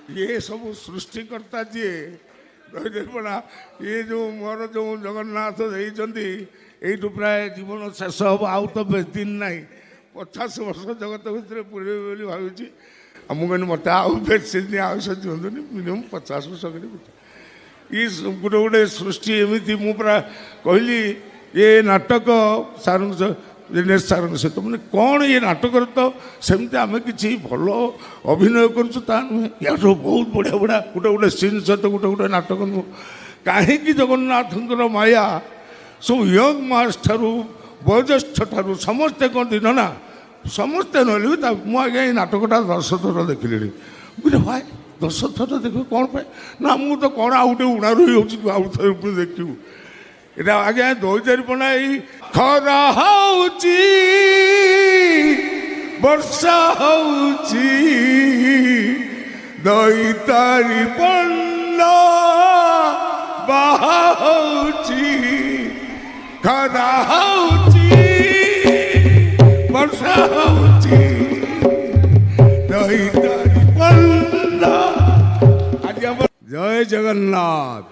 ये सब सृष्टिकर्ता जी पड़ा ये जो मोर जो जगन्नाथ देते यू प्राय जीवन शेष हम आउ तो बेस दिन ना 50 वर्ष जगत भितर पूरे भावी मुझे मत आउ बेस दिन आयुष दिखुनि मिनिमम 50 वर्ष ये गोटे गोटे सृष्टि एमती मुझा कहली ये नाटक सार दिनेश सार सहित मैंने कौन ये नाटक तो सेमती आम कि भल अभिनय करुँ नुहे या बहुत बढ़िया बढ़िया गोटे गोटे सीन सहित गोटे गोटे नाटक नुह कहीं जगन्नाथ माया सब यंग मास ठारू वयोज्येष्ठ ठारू समस्ते कहते न ना समस्ते ना मुझे ये नाटकटा 10 थर देखिली बुझे भाई 10 थर देख कौन पे ना मुझे तो कौन आउ गए उणा रही आउ थे देखू এটা আগে 2015 এই খরা হউচি বর্ষা হউচি দইতারি পন্ন বাহা হউচি খরা হউচি বর্ষা হউচি দইতারি পন্ন আজ আমার জয় জগন্নাথ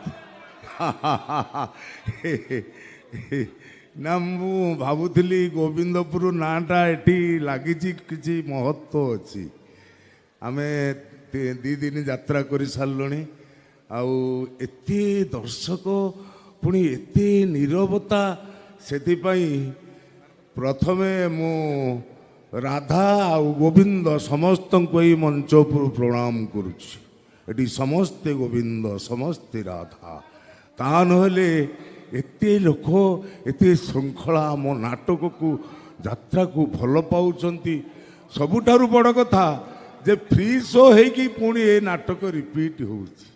ना मु भावुली गोविंदपुर नाटा एटी लगी कि महत्व अच्छी आम 2 दिन यात्रा कर सारू एते दर्शक पुणी एते नीरवता से प्रथमे मु राधा आ गोविंद समस्त को यही मंच पर प्रणाम करुँची समस्ते गोविंद समस्ते राधा ता नहले एते लोक एते श्रृंखला मो नाटक को यात्रा को भल पाउचंती सबुठारु बड़ कथा जे फ्री शो है कि पुणी ये नाटक रिपीट होउची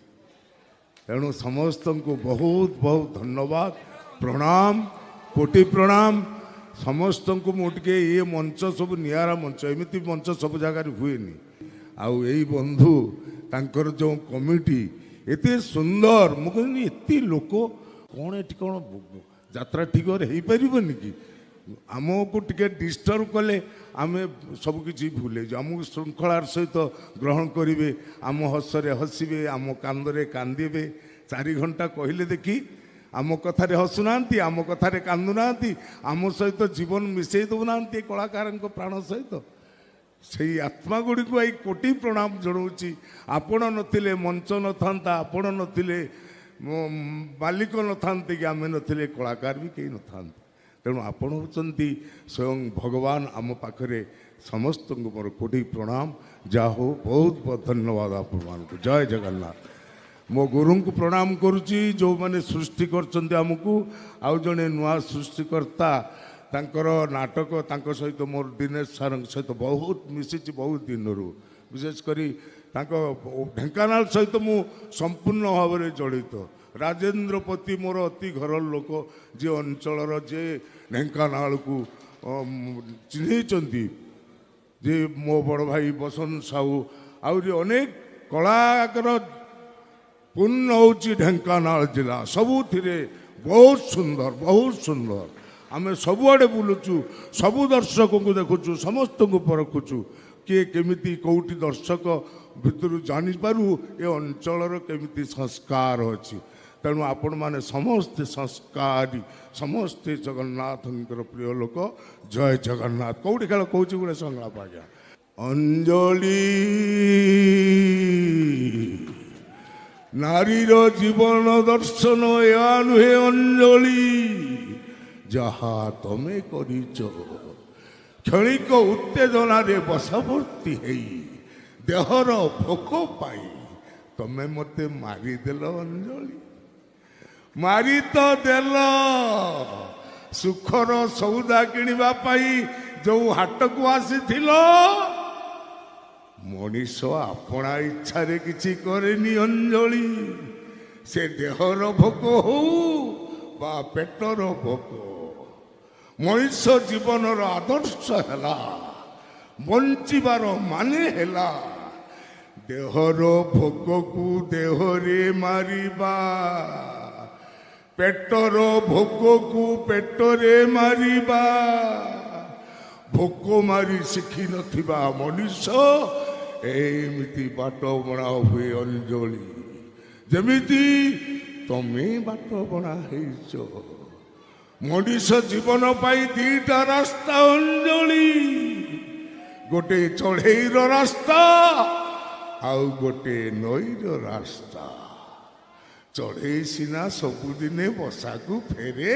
तेणु समस्त को बहुत बहुत धन्यवाद प्रणाम कोटि प्रणाम समस्त को मोटे ये मंच सब नियारा मंच एमती मंच सब जगार हुए आउ यही बंधु तांकर जो कमिटी एते सुंदर मुझे एत लोक कौन ये कौन यात्रा ठीक हो पारनि कि आमको टे डिस्टर्ब कले आम सबकि भूले आमको श्रृंखलार सहित ग्रहण करेंगे आम हसरे हसबे आम कांदरे कांदे 4 घंटा कहले देखी आम कथार हसुना आम कथार कांदुना आम सहित जीवन मिसई दौना कलाकार प्राण सहित से आत्मा गुड़ी को आई कोटि प्रणाम जनाऊँगी आपण नथिले मंच न था आपण नथिले मालिक न था कि आम नथिले कलाकार भी कहीं न था तेणु आपण होती स्वयं भगवान आम पाखरे समस्त को मोर कोटि प्रणाम जा हो बहुत बहुत धन्यवाद आपण मानक जय जगन्नाथ मो गुरु को प्रणाम करुच्ची जो मैंने सृष्टि करमको आउ जड़े नुआ सृष्टिकर्ता तांकर नाटक तांकर सहित मोर दिनेश सार सहित बहुत मिसी बहुत दिन विशेषकर ढेंकानाल सहित मु संपूर्ण भाव में जड़ित राजेन्द्रपति मोर अति घर लोक जे अंचल जे ढेंकानाल को चिन्हती जे मो बड़ भाई बसंत साहू आहरी अनेक कलाकार पूर्ण होची ढेंकानाल जिला सबुथिरे बहुत सुंदर आमे सबुआड़े बुलुचु सबु दर्शक को देखुचु समस्त को परखुचु किए केमिति कौटी दर्शक भितर जानीपारू ये अंचलर केमिति संस्कार अच्छी तेणु आपण माने समस्ते संस्कारी समस्ते जगन्नाथ प्रिय लोक जय जगन्नाथ कौटी खेल कौच गोटे संलाप आज्ञा अंजलि नारीर जीवन दर्शन या नुहे अंजलि जहा तमे करिच क्षणिक उत्तेजना रे बसवर्ती देहर भोक पाई तमे मते मारिदेल अंजलि मारी तो देल सुखर सौदा किणवा जो हाट को आसी मनीष अपना इच्छा किसी करेनी अंजलि से देहर भोक हो बा पेटर भोक मनीष जीवन आदर्श है बंचार माने है देहर भोक को देहरे मारिबा पेटर भोक को पेटरे मारिबा भोक मारी शिखी नथिबा मनीष ଏମିତି ବାଟ ବଣା ହୁଏ ଅଞ୍ଜଳି, ଯେମିତି ତମେ ବାଟ ବଣା ହେଇଛ। ମଣିଷ ଜୀବନ ପାଇଁ ଦିଟା ରାସ୍ତା ଅଞ୍ଜଳି, ଗୋଟେ ଚଢ଼େଇର ରାସ୍ତା ଆଉ ଗୋଟେ ନଈର ରାସ୍ତା। ଚଢ଼େଇ ସିନା ସବୁଦିନେ ବସାକୁ ଫେରେ,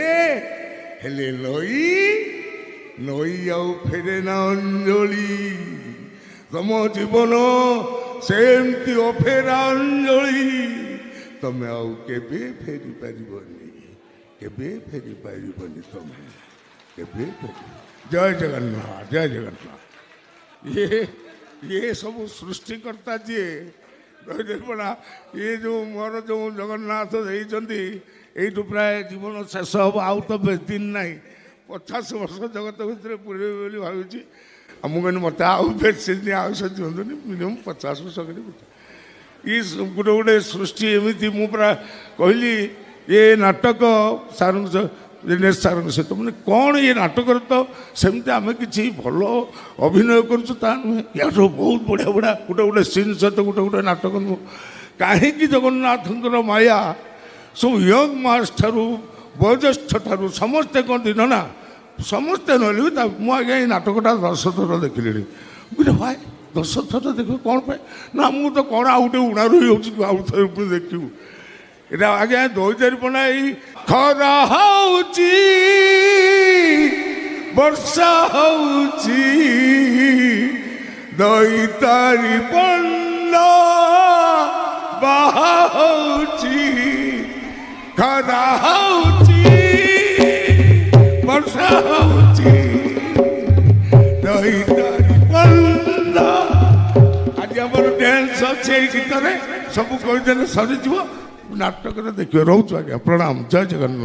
ହେଲେ ନଈ ଆଉ ଫେରେ ନା ଅଞ୍ଜଳି। ତମ ଜୀବନ ସେମିତି ଅଫେରା ଅଞ୍ଜଳି, ତମେ ଆଉ କେବେ ଫେରି ପାରିବନି, କେବେ ଫେରି ପାରିବନି ତମେ, କେବେ ଫେରି। ଜୟ ଜଗନ୍ନାଥ, ଜୟ ଜଗନ୍ନାଥ। ଇଏ ସବୁ ସୃଷ୍ଟିକର୍ତ୍ତା ଯିଏ ପଡ଼ା, ଇଏ ଯେଉଁ ମୋର ଯେଉଁ ଜଗନ୍ନାଥ ଦେଇଛନ୍ତି, ଏଇଠୁ ପ୍ରାୟ ଜୀବନ ଶେଷ ହେବ, ଆଉ ତ ବେଶୀ ଦିନ ନାହିଁ। 50 ବର୍ଷ ଜଗତ ଭିତରେ ପୁରେଇବେ ବୋଲି ଭାବୁଛି। ଆଉ ମୁଁ କହିଲି ମୋତେ ଆଉ ବେଶୀ ଦିନ ଆୟୁଷ ଦିଅନ୍ତୁନି, ମିନିମମ୍ 50 ବର୍ଷ କରି। ଇଏ ଗୋଟେ ଗୋଟେ ସୃଷ୍ଟି ଏମିତି। ମୁଁ ପୁରା କହିଲି ଏ ନାଟକ ସାର୍ଙ୍କ ଦିନେଶ ସାର୍ଙ୍କ ସହିତ, ମାନେ କ'ଣ ଇଏ ନାଟକରେ ତ ସେମିତି ଆମେ କିଛି ଭଲ ଅଭିନୟ କରୁଛୁ ତା ନୁହେଁ, ୟାଠୁ ବହୁତ ବଢ଼ିଆ ବଢ଼ିଆ ଗୋଟେ ଗୋଟେ ସିନ୍ ସହିତ ଗୋଟେ ଗୋଟେ ନାଟକ ନୁହଁ। କାହିଁକି ଜଗନ୍ନାଥଙ୍କର ମାୟା ସବୁ ୟଙ୍ଗ ମାର୍ସ ଠାରୁ ବୟୋଜ୍ୟେଷ୍ଠ ଠାରୁ ସମସ୍ତେ କ'ଣ ଦିନ ନା, ସମସ୍ତେ ନହେଲେ ବି ମୁଁ ଆଜ୍ଞା ଏଇ ନାଟକଟା 10 ଥର ଦେଖିଲିଣି। ବୁଝିଲେ ଭାଇ 10 ଥର ଦେଖିବ କ'ଣ ପାଇଁ ନା, ମୁଁ ତ କ'ଣ ଆଉ ଗୋଟେ ଉଣାରୁ ହେଉଛି ଆଉ ଥରେ ପୁଣି ଦେଖିବୁ। এটা আগে দৈতারিপনাই খরা হଉଛି ବର୍ଷା ହଉଛି ଦୈତାରିପନ ବାହା ହଉଛି ଖରା ହଉଛି ବର୍ଷା ହଉଛି ଦୈତାରିପନ। ଆଜି ଆମର ଡ୍ୟାନ୍ସ ଅଛି ଏଇ ଗୀତରେ, ସବୁ କହିଦେଲେ ସରିଯିବ। ନାଟକରେ ଦେଖିବେ। ରହୁଛୁ ଆଜ୍ଞା, ପ୍ରଣାମ, ଜୟ ଜଗନ୍ନାଥ।